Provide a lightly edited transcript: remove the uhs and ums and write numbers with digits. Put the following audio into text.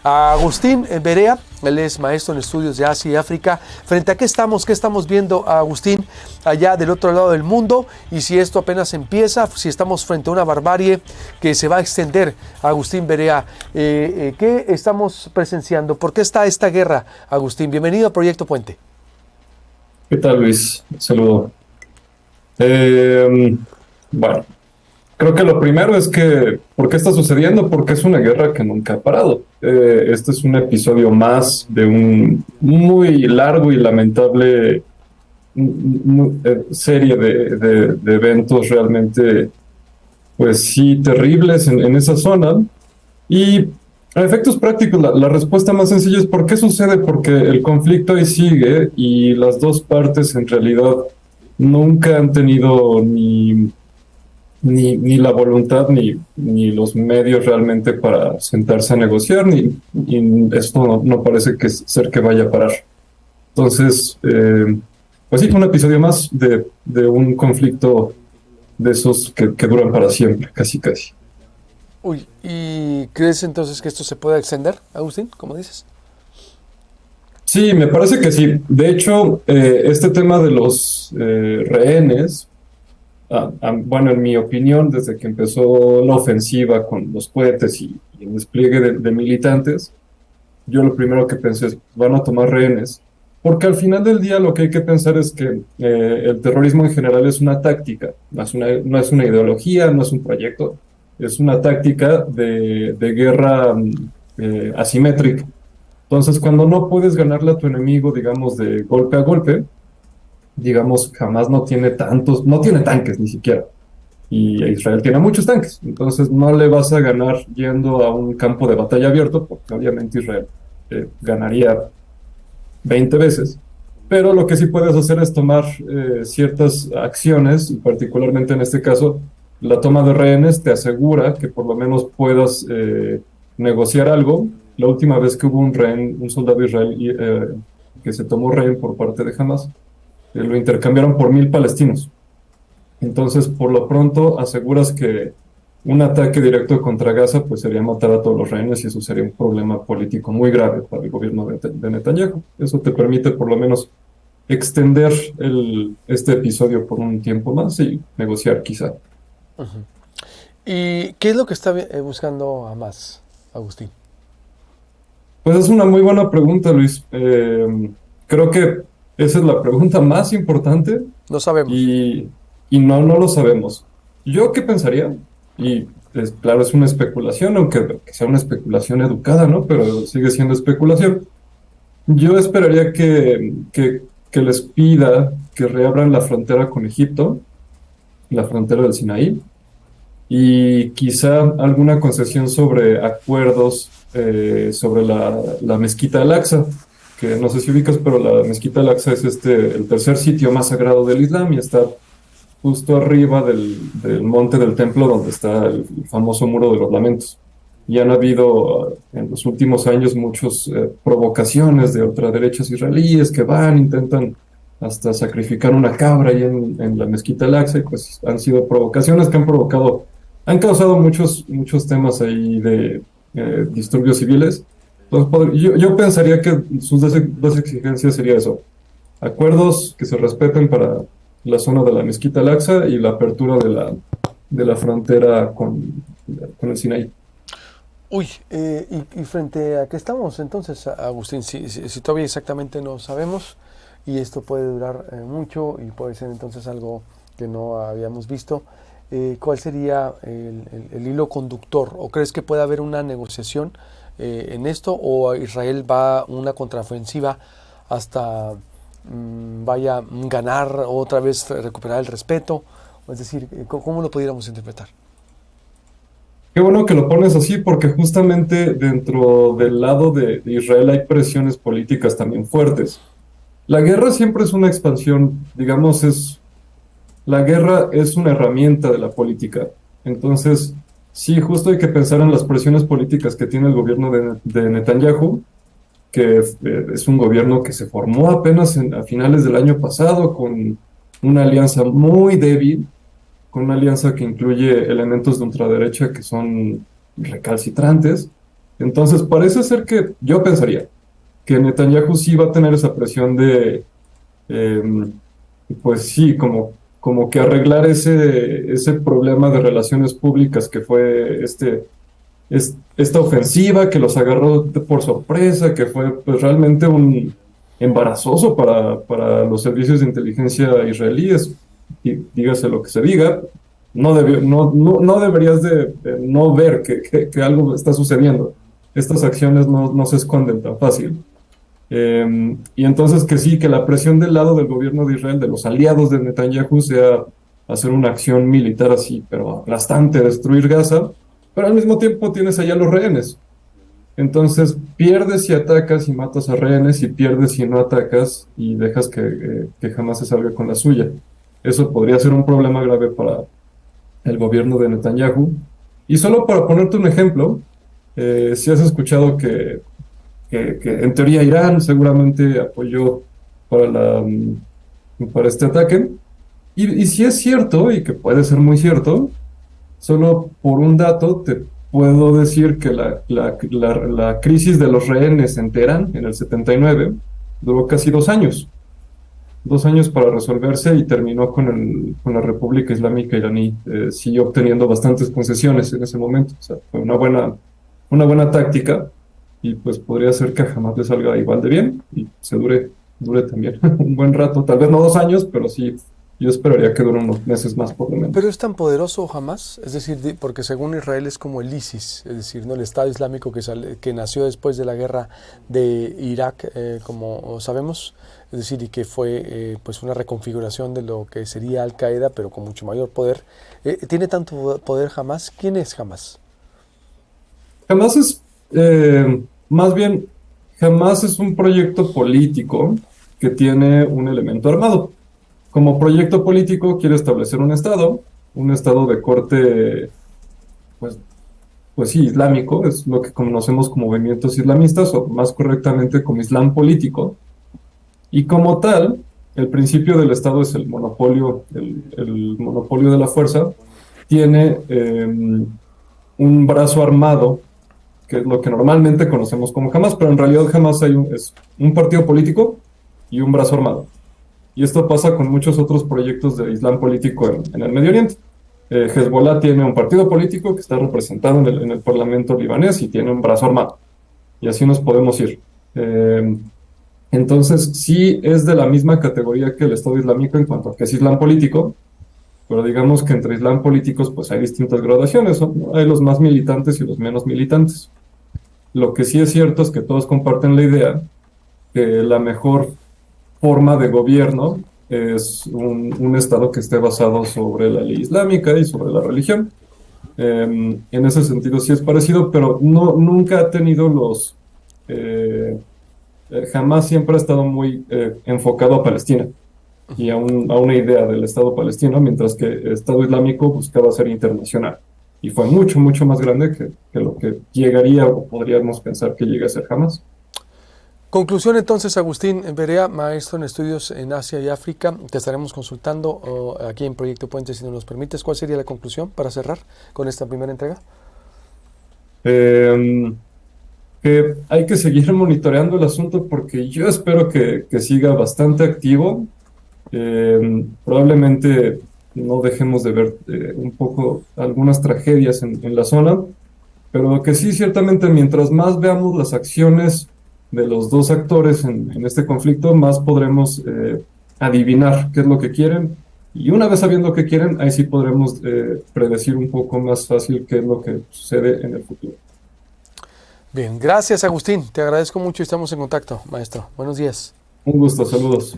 a Agustín Berea. Él es maestro en estudios de Asia y África. ¿Frente a qué estamos viendo, Agustín, allá del otro lado del mundo? Y si esto apenas empieza, si estamos frente a una barbarie que se va a extender, Agustín Berea, ¿qué estamos presenciando? ¿Por qué está esta guerra, Agustín? Bienvenido a Proyecto Puente. ¿Qué tal, Luis? Saludo. Bueno, creo que lo primero es que, ¿por qué está sucediendo? Porque es una guerra que nunca ha parado. Este es un episodio más de un muy largo y lamentable serie de eventos realmente, pues sí, terribles en esa zona. Y a efectos prácticos, la respuesta más sencilla es ¿por qué sucede? Porque el conflicto ahí sigue y las dos partes en realidad nunca han tenido ni la voluntad ni los medios realmente para sentarse a negociar, y esto no parece ser que vaya a parar. Entonces, pues sí, un episodio más de un conflicto de esos que duran para siempre, casi casi. Uy, ¿y crees entonces que esto se pueda extender, Agustín, como dices? Sí, me parece que sí. De hecho, este tema de los rehenes, bueno, en mi opinión, desde que empezó la ofensiva con los cohetes y el despliegue de militantes, yo lo primero que pensé es, van a tomar rehenes, porque al final del día lo que hay que pensar es que el terrorismo en general es una táctica, no es una ideología, no es un proyecto, es una táctica de guerra asimétrica. Entonces, cuando no puedes ganarle a tu enemigo, digamos, de golpe a golpe, digamos, jamás no tiene tanques ni siquiera. Y Israel tiene muchos tanques. Entonces, no le vas a ganar yendo a un campo de batalla abierto, porque obviamente Israel ganaría 20 veces. Pero lo que sí puedes hacer es tomar ciertas acciones, y particularmente en este caso, la toma de rehenes te asegura que por lo menos puedas negociar algo. La última vez que hubo un soldado israelí que se tomó rehén por parte de Hamas, lo intercambiaron por 1,000 palestinos. Entonces, por lo pronto, aseguras que un ataque directo contra Gaza pues sería matar a todos los rehenes, y eso sería un problema político muy grave para el gobierno de Netanyahu. Eso te permite por lo menos extender este episodio por un tiempo más y negociar quizá. Uh-huh. ¿Y qué es lo que está buscando Hamas, Agustín? Pues es una muy buena pregunta, Luis. Creo que esa es la pregunta más importante, No sabemos. y, y no lo sabemos. ¿Yo qué pensaría? Y claro, es una especulación, aunque que sea una especulación educada, ¿no? Pero sigue siendo especulación. Yo esperaría que les pida que reabran la frontera con Egipto, la frontera del Sinaí, y quizá alguna concesión sobre acuerdos sobre la mezquita Al-Aqsa, que no sé si ubicas, pero la mezquita Al-Aqsa es el tercer sitio más sagrado del Islam y está justo arriba del monte del templo donde está el famoso Muro de los Lamentos. Y han habido en los últimos años muchas provocaciones de ultraderechas israelíes que intentan hasta sacrificar una cabra ahí en la mezquita Al-Aqsa, y pues han sido provocaciones que han causado muchos temas ahí de disturbios civiles. Entonces, yo pensaría que sus dos exigencias sería eso: acuerdos que se respeten para la zona de la mezquita Al-Aqsa y la apertura de la frontera con el Sinaí. Uy, y frente a qué estamos entonces, Agustín, si todavía exactamente no sabemos, y esto puede durar mucho y puede ser entonces algo que no habíamos visto, ¿cuál sería el hilo conductor? ¿O crees que puede haber una negociación en esto, o Israel va una contraofensiva hasta vaya ganar otra vez, recuperar el respeto? Es decir, ¿cómo lo pudiéramos interpretar? Qué bueno que lo pones así, porque justamente dentro del lado de Israel hay presiones políticas también fuertes. La guerra siempre es una expansión, digamos, la guerra es una herramienta de la política. Entonces, sí, justo hay que pensar en las presiones políticas que tiene el gobierno de Netanyahu, que es un gobierno que se formó apenas a finales del año pasado con una alianza muy débil, con una alianza que incluye elementos de ultraderecha que son recalcitrantes. Entonces, parece ser que yo pensaría que Netanyahu sí va a tener esa presión de, em, pues sí, como que arreglar ese problema de relaciones públicas que fue esta ofensiva que los agarró por sorpresa, que fue pues, realmente un embarazoso para los servicios de inteligencia israelíes, y dígase lo que se diga, no deberías de no ver que algo está sucediendo. Estas acciones no se esconden tan fácil. Y entonces que sí, que la presión del lado del gobierno de Israel, de los aliados de Netanyahu, sea hacer una acción militar así, pero aplastante, destruir Gaza, pero al mismo tiempo tienes allá los rehenes. Entonces pierdes si atacas y matas a rehenes y pierdes si no atacas y dejas que jamás se salga con la suya. Eso podría ser un problema grave para el gobierno de Netanyahu. Y solo para ponerte un ejemplo, si has escuchado que en teoría Irán seguramente apoyó para, para este ataque. Y si es cierto, y que puede ser muy cierto, solo por un dato te puedo decir que la crisis de los rehenes en Teherán en el 79 duró casi 2 años. 2 años para resolverse y terminó con la República Islámica iraní. Siguió obteniendo bastantes concesiones en ese momento. O sea, fue una buena táctica y pues podría ser que jamás le salga igual de bien y se dure también un buen rato. Tal vez no 2 años, pero sí, yo esperaría que dure unos meses más por lo Pero menos. es tan poderoso jamás, es decir, porque según Israel es como el ISIS, es decir, ¿no? El Estado Islámico que nació después de la guerra de Irak, como sabemos, es decir, y que fue pues una reconfiguración de lo que sería Al Qaeda, pero con mucho mayor poder. ¿Tiene tanto poder jamás? ¿Quién es jamás? Jamás es, más bien, jamás es un proyecto político que tiene un elemento armado. Como proyecto político quiere establecer un estado de corte, pues, pues sí, islámico, es lo que conocemos como movimientos islamistas, o más correctamente como Islam político. Y como tal, el principio del Estado es el monopolio de la fuerza. Tiene un brazo armado que es lo que normalmente conocemos como Hamas, pero en realidad Hamas es un partido político y un brazo armado. Y esto pasa con muchos otros proyectos de Islam político en el Medio Oriente. Hezbollah tiene un partido político que está representado en el Parlamento libanés y tiene un brazo armado. Y así nos podemos ir. Entonces, sí es de la misma categoría que el Estado Islámico en cuanto a que es Islam político, pero digamos que entre Islam políticos pues hay distintas gradaciones, ¿no? Hay los más militantes y los menos militantes. Lo que sí es cierto es que todos comparten la idea que la mejor forma de gobierno es un Estado que esté basado sobre la ley islámica y sobre la religión. En ese sentido sí es parecido, pero nunca ha tenido jamás siempre ha estado muy enfocado a Palestina y a una idea del Estado palestino, mientras que el Estado Islámico buscaba ser internacional. Y fue mucho, mucho más grande que lo que llegaría o podríamos pensar que llegue a ser jamás. Conclusión entonces, Agustín Berea, maestro en estudios en Asia y África, te estaremos consultando aquí en Proyecto Puente si nos lo permites. ¿Cuál sería la conclusión para cerrar con esta primera entrega? Eh, que hay que seguir monitoreando el asunto porque yo espero que siga bastante activo. Probablemente no dejemos de ver un poco algunas tragedias en la zona, pero que sí, ciertamente, mientras más veamos las acciones de los dos actores en este conflicto, más podremos adivinar qué es lo que quieren. Y una vez sabiendo qué quieren, ahí sí podremos predecir un poco más fácil qué es lo que sucede en el futuro. Bien, gracias Agustín, te agradezco mucho y estamos en contacto, maestro. Buenos días. Un gusto, saludos.